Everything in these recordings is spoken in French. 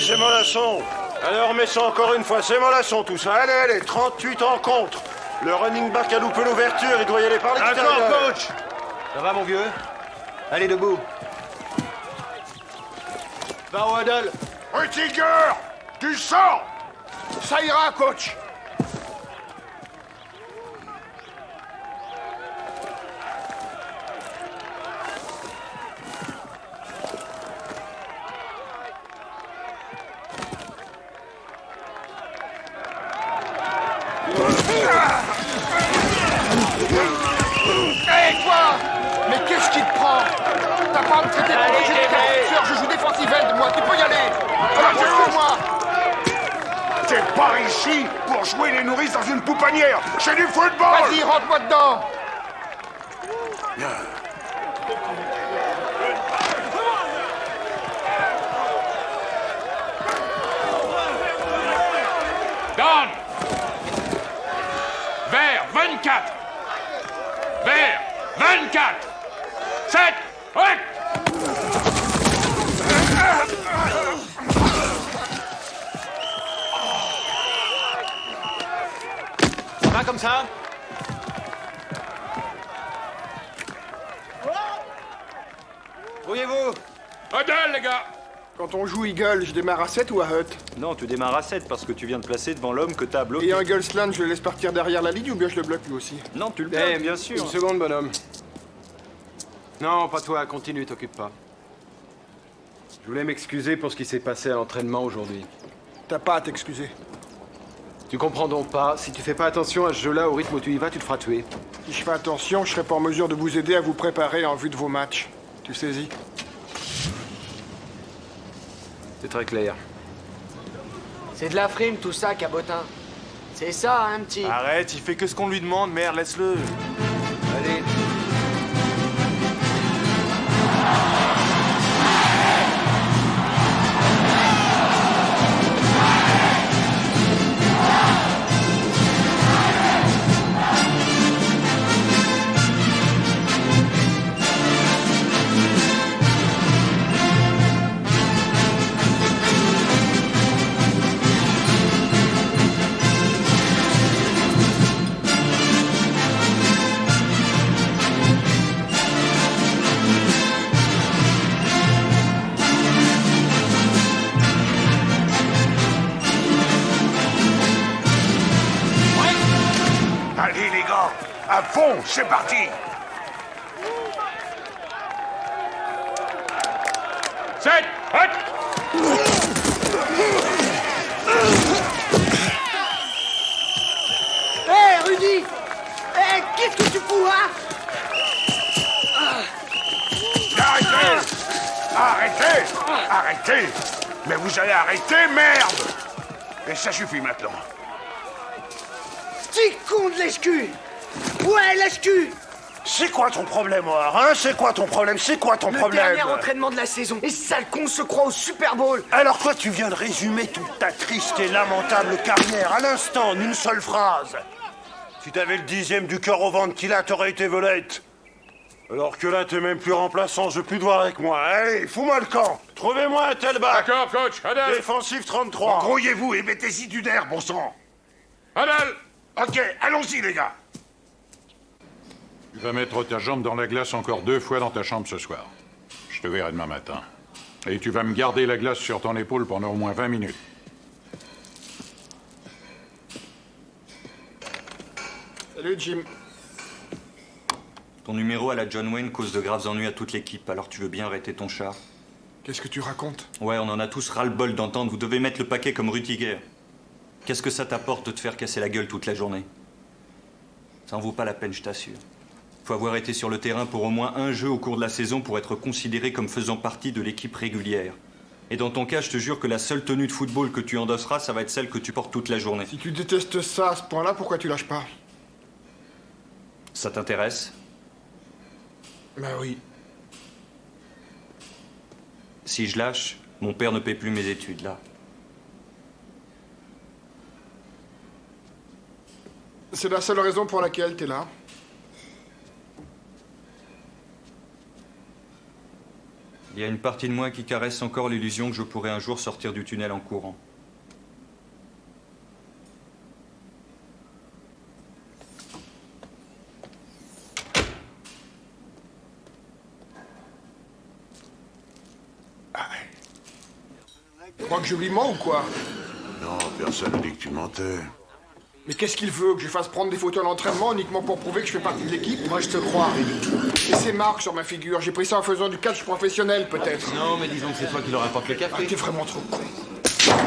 C'est Molasson. Alors, mais ça encore une fois, c'est Molasson tout ça. Allez, allez, 38 en contre. Le running back a loupé l'ouverture, il doit y aller par l'extérieur. D'accord, coach. Ça va, mon vieux? Allez, debout. Va, Waddle. Rutiger, tu sors. Ça ira, coach. Hé, toi! Mais qu'est-ce qui te prend? T'as pas à me traiter de je joue défensive end, moi, tu peux y aller! Alors, moi T'es pas ici pour jouer les nourrices dans une pouponnière. C'est du football. Vas-y, rentre-moi dedans! Down! Vers 24! Vers 24! 7! Ouais! Ça va comme ça? Voyez-vous? Huddle, les gars! Quand on joue Eagle, je démarre à 7 ou à Hut? Non, tu démarres à 7 parce que tu viens de placer devant l'homme que t'as bloqué. Et un Gullsland, je le laisse partir derrière la ligne ou bien je le bloque lui aussi? Non, tu le bloques, bien sûr. Une seconde, bonhomme. Non, pas toi, continue, t'occupe pas. Je voulais m'excuser pour ce qui s'est passé à l'entraînement aujourd'hui. T'as pas à t'excuser. Tu comprends donc pas, si tu fais pas attention à ce jeu-là, au rythme où tu y vas, tu te feras tuer. Si je fais attention, je serai pas en mesure de vous aider à vous préparer en vue de vos matchs. Tu saisis? C'est très clair. C'est de la frime tout ça, cabotin. C'est ça, hein, petit? Arrête, il fait que ce qu'on lui demande, merde, laisse-le. Allez. Allez, les gars, à fond, c'est parti. Set! Hut! Hé, Rudy! Hé, qu'est-ce que tu fous, hein? Arrêtez. Arrêtez. Arrêtez. Mais vous allez arrêter, merde. Et ça suffit maintenant. Petit con de lèche-cul! Ouais, lèche-cul! C'est quoi ton problème, Oar, hein? C'est quoi ton problème? C'est quoi ton Le problème? dernier entraînement de la saison. Et sale con se croit au Super Bowl. Alors toi, tu viens de résumer toute ta triste et lamentable carrière à l'instant, en une seule phrase. Si t'avais le 10e du cœur au ventre qu'il a, t'aurais été vedette. Alors que là, t'es même plus remplaçant, je veux plus de voir avec moi. Allez, fous-moi le camp. Trouvez-moi un tel bac. D'accord, coach, Huddle! Défensif 33. Grouillez-vous et mettez-y du nerf, bon sang. Huddle! Ok, allons-y, les gars. Tu vas mettre ta jambe dans la glace encore 2 fois dans ta chambre ce soir. Je te verrai demain matin. Et tu vas me garder la glace sur ton épaule pendant au moins 20 minutes. Salut, Jim. Ton numéro à la John Wayne cause de graves ennuis à toute l'équipe, alors tu veux bien arrêter ton char? Qu'est-ce que tu racontes? Ouais, on en a tous ras-le-bol d'entendre, vous devez mettre le paquet comme Rutiger. Qu'est-ce que ça t'apporte de te faire casser la gueule toute la journée? Ça en vaut pas la peine, je t'assure. Faut avoir été sur le terrain pour au moins un jeu au cours de la saison pour être considéré comme faisant partie de l'équipe régulière. Et dans ton cas, je te jure que la seule tenue de football que tu endosseras, ça va être celle que tu portes toute la journée. Si tu détestes ça à ce point-là, pourquoi tu lâches pas? Ça t'intéresse? Bah oui. Si je lâche, mon père ne paie plus mes études, là. C'est la seule raison pour laquelle t'es là. Il y a une partie de moi qui caresse encore l'illusion que je pourrais un jour sortir du tunnel en courant. Tu crois que je lui mens ou quoi? Non, personne n'a dit que tu mentais. Mais qu'est-ce qu'il veut? Que je fasse prendre des photos à l'entraînement uniquement pour prouver que je fais partie de l'équipe? Moi, je te crois, Rémi. Et ces marques sur ma figure, j'ai pris ça en faisant du catch professionnel, peut-être. Non, mais disons que c'est toi qui leur apporte le Ah, café. t'es vraiment trop con.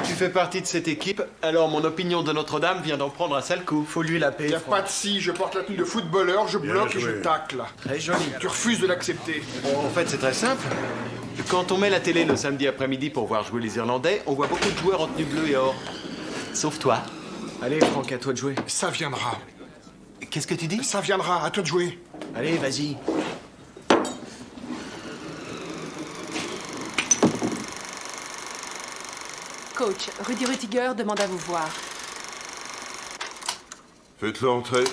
Tu fais partie de cette équipe, alors mon opinion de Notre-Dame vient d'en prendre un sale coup. Faut lui la payer. Y a pas de si, je porte la tenue de footballeur, je bloque et je tacle. Très joli. Tu refuses de l'accepter. En fait, c'est très simple. Quand on met la télé le samedi après-midi pour voir jouer les Irlandais, on voit beaucoup de joueurs en tenue bleue et or. Sauf toi. Allez, Franck, à toi de jouer. Ça viendra. Qu'est-ce que tu dis? Ça viendra, à toi de jouer. Allez, vas-y. Coach, Rudy Rüdiger demande à vous voir. Faites-le entrer.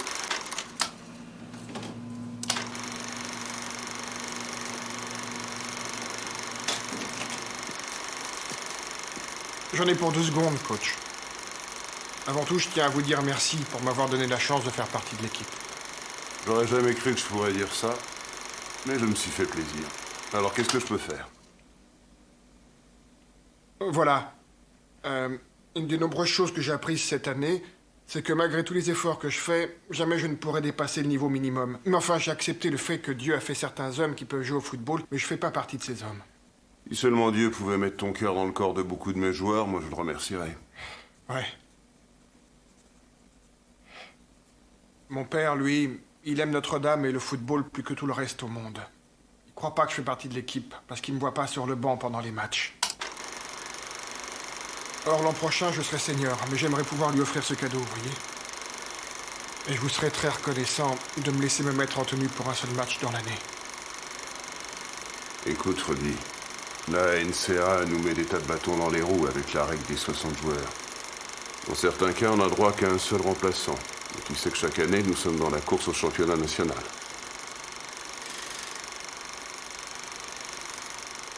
J'en ai pour 2 secondes, coach. Avant tout, je tiens à vous dire merci pour m'avoir donné la chance de faire partie de l'équipe. J'aurais jamais cru que je pourrais dire ça, mais je me suis fait plaisir. Alors, qu'est-ce que je peux faire? Voilà. Une des nombreuses choses que j'ai apprises cette année, c'est que malgré tous les efforts que je fais, jamais je ne pourrai dépasser le niveau minimum. Mais enfin, j'ai accepté le fait que Dieu a fait certains hommes qui peuvent jouer au football, mais je fais pas partie de ces hommes. Si seulement Dieu pouvait mettre ton cœur dans le corps de beaucoup de mes joueurs, moi je le remercierais. Ouais. Mon père, lui, il aime Notre-Dame et le football plus que tout le reste au monde. Il croit pas que je fais partie de l'équipe, parce qu'il me voit pas sur le banc pendant les matchs. Or, l'an prochain, je serai senior, mais j'aimerais pouvoir lui offrir ce cadeau, vous voyez. Et je vous serais très reconnaissant de me laisser me mettre en tenue pour un seul match dans l'année. Écoute, Rudy, la NCA nous met des tas de bâtons dans les roues avec la règle des 60 joueurs. Dans certains cas, on n'a droit qu'à un seul remplaçant. Et tu sais que chaque année, nous sommes dans la course au championnat national.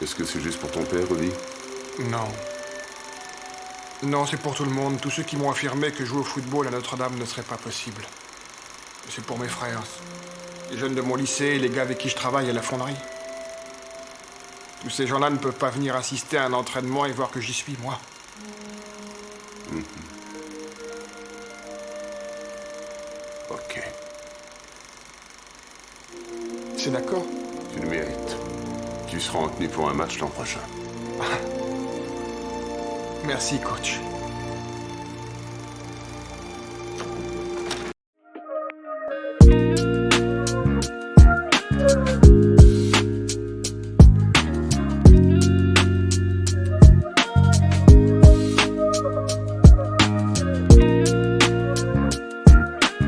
Est-ce que c'est juste pour ton père, Rudy? Non. Non, c'est pour tout le monde. Tous ceux qui m'ont affirmé que jouer au football à Notre-Dame ne serait pas possible. C'est pour mes frères. Les jeunes de mon lycée, les gars avec qui je travaille à la fonderie. Tous ces gens-là ne peuvent pas venir assister à un entraînement et voir que j'y suis, moi. Ok. C'est d'accord? Tu le mérites. Tu seras en tenue pour un match l'an prochain. Merci, coach.